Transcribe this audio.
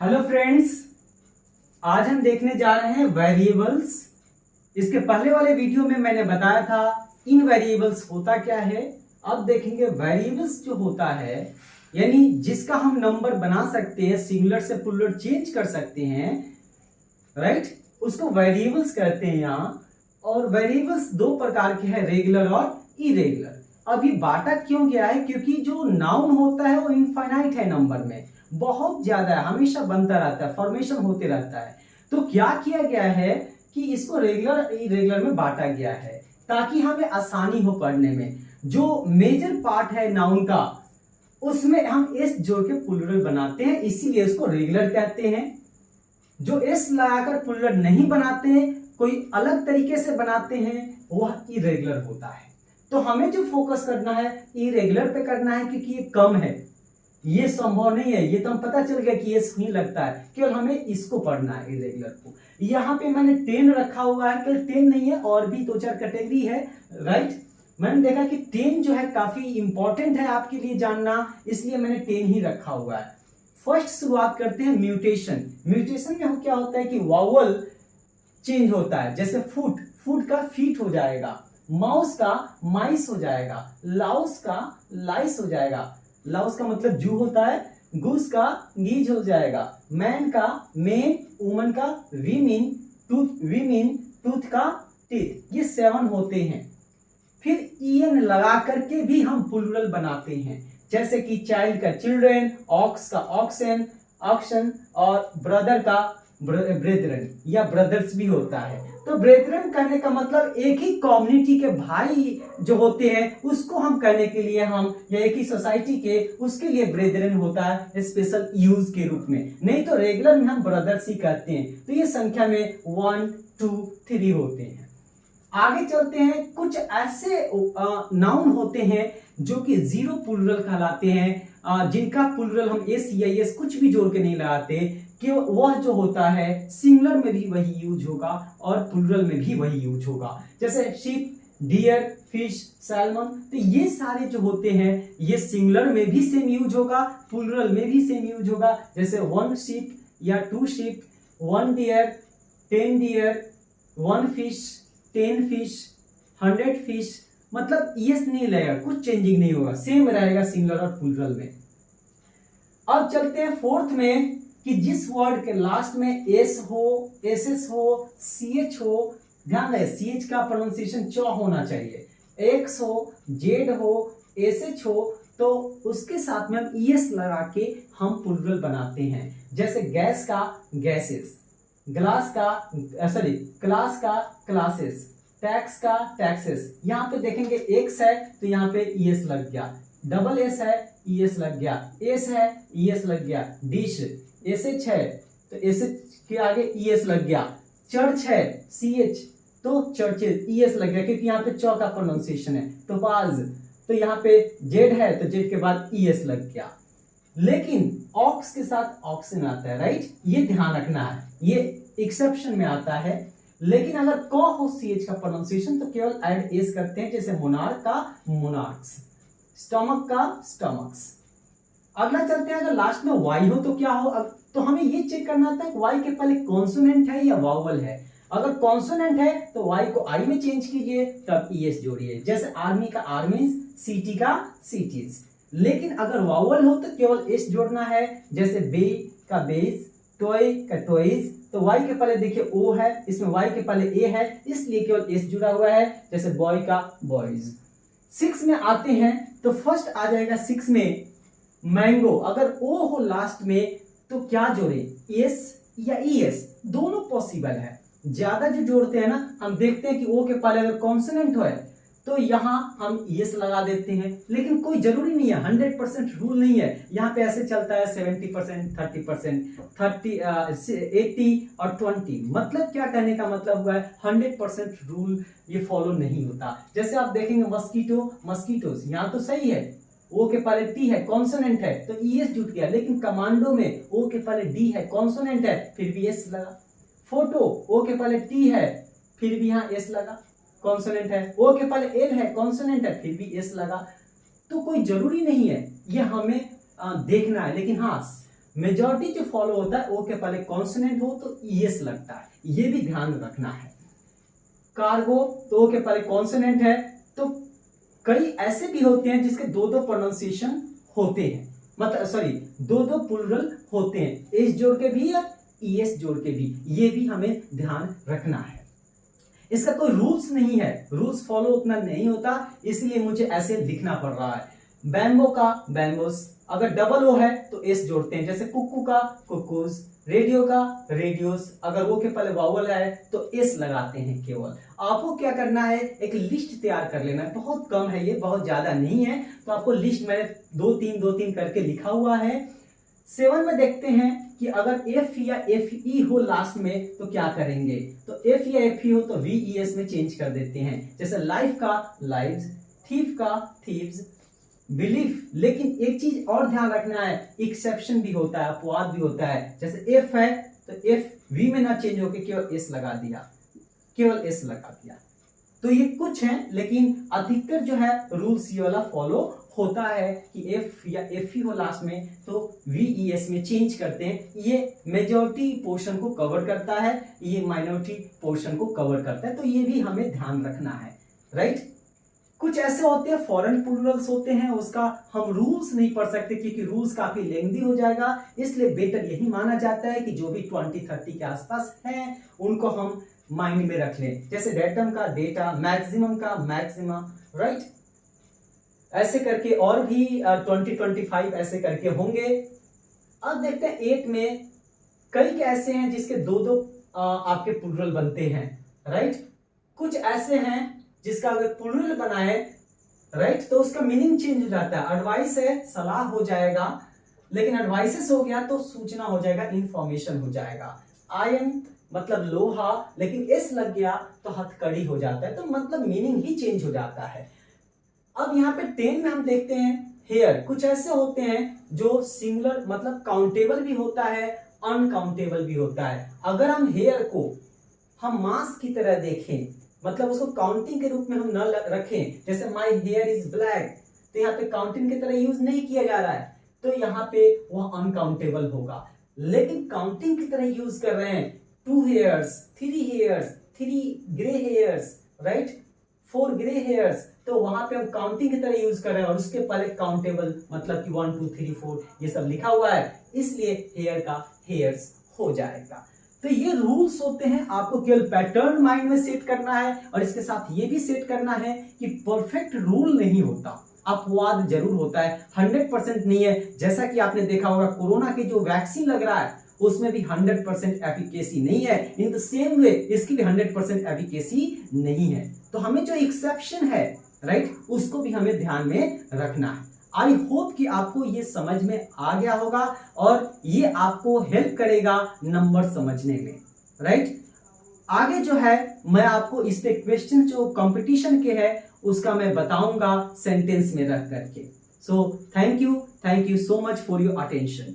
Hello friends, आज हम देखने जा रहे हैं वेरिएबल्स। इसके पहले वाले वीडियो में मैंने बताया था इन वेरिएबल्स होता क्या है। अब देखेंगे वेरिएबल्स जो होता है यानी जिसका हम नंबर बना सकते हैं, सिंगुलर से प्लूरल चेंज कर सकते हैं, राइट, उसको वेरिएबल्स कहते हैं यहाँ। और वेरिएबल्स दो प्रकार के हैं, रेगुलर और इरेगुलर। अभी बांटा क्यों गया है? क्योंकि जो नाउन होता है वो इनफाइनाइट है, नंबर में बहुत ज्यादा है, हमेशा बनता रहता है, फॉर्मेशन होते रहता है। तो क्या किया गया है कि इसको रेगुलर इरेगुलर में बांटा गया है ताकि हमें आसानी हो पढ़ने में। जो मेजर पार्ट है नाउन का उसमें हम एस जोड़ के प्लूरल बनाते हैं, इसीलिए इसको रेगुलर कहते हैं। जो एस लगाकर प्लूरल नहीं बनाते हैं, कोई अलग तरीके से बनाते हैं, वह इरेगुलर होता है। तो हमें जो फोकस करना है इरेगुलर पे करना है, क्योंकि ये कम है, ये संभव नहीं है। ये तो हम पता चल गया कि ये नहीं लगता है, केवल हमें इसको पढ़ना है इरेगुलर को। यहाँ पे मैंने 10 रखा हुआ है, केवल 10 नहीं है, और भी 2-4 कैटेगरी है, राइट। मैंने देखा कि 10 जो है काफी इंपॉर्टेंट है आपके लिए जानना, इसलिए मैंने 10 ही रखा हुआ है। फर्स्ट शुरुआत करते हैं म्यूटेशन। म्यूटेशन में क्या होता है कि वावल चेंज होता है, जैसे फुट, फुट का फीट हो जाएगा, माउस का माइस हो जाएगा, लाउस का लाइस हो जाएगा। लाउस का मतलब जू होता है, गूस का गीज हो जाएगा, मैन का मेन, वुमन का वीमिन, टूथ का टीथ। ये 7 होते हैं। फिर ईएन लगा करके भी हम प्लूरल बनाते हैं, जैसे कि चाइल्ड का चिल्ड्रेन, ऑक्स का ऑक्सन, ऑक्शन, और ब्रदर का ब्रेदरन या ब्रदर्स भी होता है। तो ब्रेदरन कहने का मतलब एक ही कम्युनिटी के भाई जो होते हैं उसको हम कहने के लिए हम, या एक ही सोसाइटी के, उसके लिए ब्रेदरन होता है स्पेशल यूज के रूप में। नहीं तो रेगुलर में हम ब्रदर्स ही कहते हैं। तो ये संख्या में 1, 2, 3 होते हैं। आगे चलते हैं, कुछ ऐसे नाउन होते हैं जो कि जीरो प्लूरल कहलाते हैं, जिनका प्लूरल हम एस या एस कुछ भी जोड़ के नहीं लगाते, कि वह जो होता है सिंगुलर में भी वही यूज होगा और प्लूरल में भी वही यूज होगा। जैसे शिप, डियर, फिश, सैल्मन। तो ये सारे जो होते हैं ये सिंगुलर में भी सेम यूज होगा, प्लूरल में भी सेम यूज होगा। जैसे 1 शिप या 2 ship, 1 deer, 10 deer, 1 fish, 10 fish, 100 fish. मतलब ये नहीं लगेगा, कुछ चेंजिंग नहीं होगा, सेम रहेगा सिंगुलर और प्लूरल में। अब चलते हैं फोर्थ में, कि जिस वर्ड के लास्ट में एस हो, एसएस हो, सीएच हो, ध्यान रहे सीएच का प्रोनाउंसिएशन च होना चाहिए, एक्स हो, जेड हो, एसएच हो, तो उसके साथ में हम ईएस लगा के हम प्लूरल बनाते हैं। जैसे गैस का गैसेस, ग्लास का क्लास का क्लासेस, टैक्स का टैक्सेस। यहाँ पे देखेंगे एक्स है तो यहाँ पे ईएस लग गया, डबल एस है ईएस लग गया, एस है ईएस लग गया, डिश एसएच है तो एसएच के आगे ईएस लग गया, चर्च है सीएच तो चर्चेज ईएस लग गया, क्योंकि यहाँ पे च का प्रोनाउंसिएशन है। टोपाज तो यहाँ पे जेड है तो जेड के बाद ईएस लग गया। लेकिन ऑक्स के साथ ऑक्सन आता है, राइट, ये ध्यान रखना है, ये एक्सेप्शन में आता है। लेकिन अगर क हो सीएच का प्रोनाउंसिएशन तो केवल ऐड एस करते हैं, जैसे मोनार्क का मोनार्क्स, स्टमक का स्टमक्स। अगला चलते हैं, अगर लास्ट में वाई हो तो क्या हो। तो हमें ये चेक करना होता है कि वाई के पहले कॉन्सोनेंट है या वावल है। अगर कॉन्सोनेंट है तो वाई को आई में चेंज कीजिए, तब ईएस जोड़िए, जैसे आर्मी का आर्मीज, सिटी का सिटीज। लेकिन अगर वावल हो तो केवल एस जोड़ना है, जैसे बे का बेस, टॉय का टॉयज। तो वाई के पहले देखिए ओ है, इसमें वाई के पहले ए है, इसलिए केवल एस जुड़ा हुआ है, जैसे बॉय का बॉयज। 6 में आते हैं तो फर्स्ट आ जाएगा 6 में मैंगो। अगर ओ हो लास्ट में तो क्या जोड़े, एस या ईएस, दोनों पॉसिबल है। ज्यादा जो जोड़ते हैं ना, हम देखते हैं कि ओ के पहले अगर कॉन्सोनेंट हो तो यहां हम ईएस लगा देते हैं। लेकिन कोई जरूरी नहीं है, 100% रूल नहीं है। यहाँ पे ऐसे चलता है 70%, 30%, 80 और 20। मतलब क्या कहने का मतलब हुआ है, 100% रूल ये फॉलो नहीं होता। जैसे आप देखेंगे मस्कीटो, मस्कीटोस, यहाँ तो सही है, ओ के पहले टी है, कॉन्सोनेंट है तो ईएस जुट गया। लेकिन कमांडो में ओ के पहले डी है, कॉन्सोनेंट है, फिर भी एस लगा। फोटो ओ के पहले टी है, फिर भी यहाँ एस लगा, कॉन्सोनेंट है। ओ के पहले एल है, कॉन्सोनेंट है, फिर भी एस लगा। तो कोई जरूरी नहीं है, ये हमें देखना है। लेकिन हाँ, मेजॉरिटी जो फॉलो होता है ओ के पहले कॉन्सोनेंट हो तो ईएस लगता है, ये भी ध्यान रखना है। कार्गो तो ओ के पहले कॉन्सोनेंट है, तो कई ऐसे भी होते हैं जिसके दो दो प्रोनाउंसिएशन होते हैं, मतलब सॉरी दो दो प्लूरल होते हैं, एस जोड़ के भी या ईएस जोड़ के भी, ये भी हमें ध्यान रखना है। इसका कोई रूल्स नहीं है, रूल्स फॉलो उतना नहीं होता, इसलिए मुझे ऐसे लिखना पड़ रहा है। बैम्बो का बैम्बोस, अगर डबल ओ है तो एस जोड़ते हैं, जैसे कुक्कू का कुक्कूज, रेडियो का रेडियोस, अगर वो के पहले वावल है तो एस लगाते हैं केवल। आपको क्या करना है, एक लिस्ट तैयार कर लेना है, बहुत कम है ये, बहुत ज्यादा नहीं है, तो आपको लिस्ट मैंने दो तीन करके लिखा हुआ है। 7 में देखते हैं कि अगर एफ या एफ ई हो लास्ट में तो क्या करेंगे, तो एफ या एफ ई हो तो वी ई एस में चेंज कर देते हैं, जैसे लाइफ का लाइव्स, थीफ का थीव्स, बिलीफ। लेकिन एक चीज और ध्यान रखना है, एक्सेप्शन भी होता है, अपवाद भी होता है, जैसे एफ है तो एफ वी में ना चेंज होकर केवल एस लगा दिया, केवल एस लगा दिया। तो ये कुछ है, लेकिन अधिकतर जो है रूल्स ये वाला फॉलो होता है कि एफ या एफ ही हो लास्ट में तो वी ई एस में चेंज करते हैं। ये मेजॉरिटी पोर्शन को कवर करता है, ये माइनॉरिटी पोर्शन को कवर करता है, तो ये भी हमें ध्यान रखना है, राइट। कुछ ऐसे होते हैं फॉरेन प्लूरल्स होते हैं, उसका हम रूल्स नहीं पढ़ सकते क्योंकि रूल्स काफी लेंथी हो जाएगा, इसलिए बेटर यही माना जाता है कि जो भी 20-30 के आसपास हैं उनको हम माइंड में रख लें, जैसे डेटम का डेटा, मैक्सिमम का मैक्सिमा, राइट। ऐसे करके और भी 20-25 ऐसे करके होंगे। अब देखते हैं 8 में कई ऐसे हैं जिसके दो दो आपके प्लूरल बनते हैं, राइट। कुछ ऐसे हैं जिसका अगर प्लूरल बना है, राइट, तो उसका मीनिंग चेंज हो जाता है। एडवाइस है सलाह हो जाएगा, लेकिन एडवाइसेस हो गया तो सूचना हो जाएगा, इंफॉर्मेशन हो जाएगा। आयन मतलब लोहा, लेकिन एस लग गया तो हथकड़ी हो जाता है, तो मतलब मीनिंग ही चेंज हो जाता है। अब यहाँ पे 10 में हम देखते हैं हेयर। कुछ ऐसे होते हैं जो सिंगुलर मतलब काउंटेबल भी होता है, अनकाउंटेबल भी होता है। अगर हम हेयर को हम मास की तरह देखें, मतलब उसको काउंटिंग के रूप में हम न रखें, जैसे माई हेयर इज ब्लैक, तो यहाँ पे काउंटिंग की तरह यूज नहीं किया जा रहा है, तो यहाँ पे वह अनकाउंटेबल होगा। लेकिन काउंटिंग की तरह यूज कर रहे हैं, 2 hairs, 3 hairs, 3 grey hairs, right, 4 grey hairs, तो वहां पे हम काउंटिंग की तरह यूज कर रहे हैं, और उसके पहले काउंटेबल मतलब कि 1 2 3 4 ये सब लिखा हुआ है, इसलिए हेयर का हेयर्स हो जाएगा। तो ये रूल्स होते हैं, आपको केवल पैटर्न माइंड में सेट करना है, और इसके साथ ये भी सेट करना है कि परफेक्ट रूल नहीं होता, अपवाद जरूर होता है, 100% नहीं है। जैसा कि आपने देखा होगा कोरोना के जो वैक्सीन लग रहा है उसमें भी 100% एफिकेसी नहीं है, इन द सेम वे इसकी भी 100% एफिकेसी नहीं है। तो हमें जो एक्सेप्शन है, राइट, उसको भी हमें ध्यान में रखना है। आई होप कि आपको ये समझ में आ गया होगा, और ये आपको हेल्प करेगा नंबर समझने में, राइट। आगे जो है मैं आपको इस पे क्वेश्चन जो कंपटीशन के है उसका मैं बताऊंगा सेंटेंस में रख करके। So thank you so much for your attention.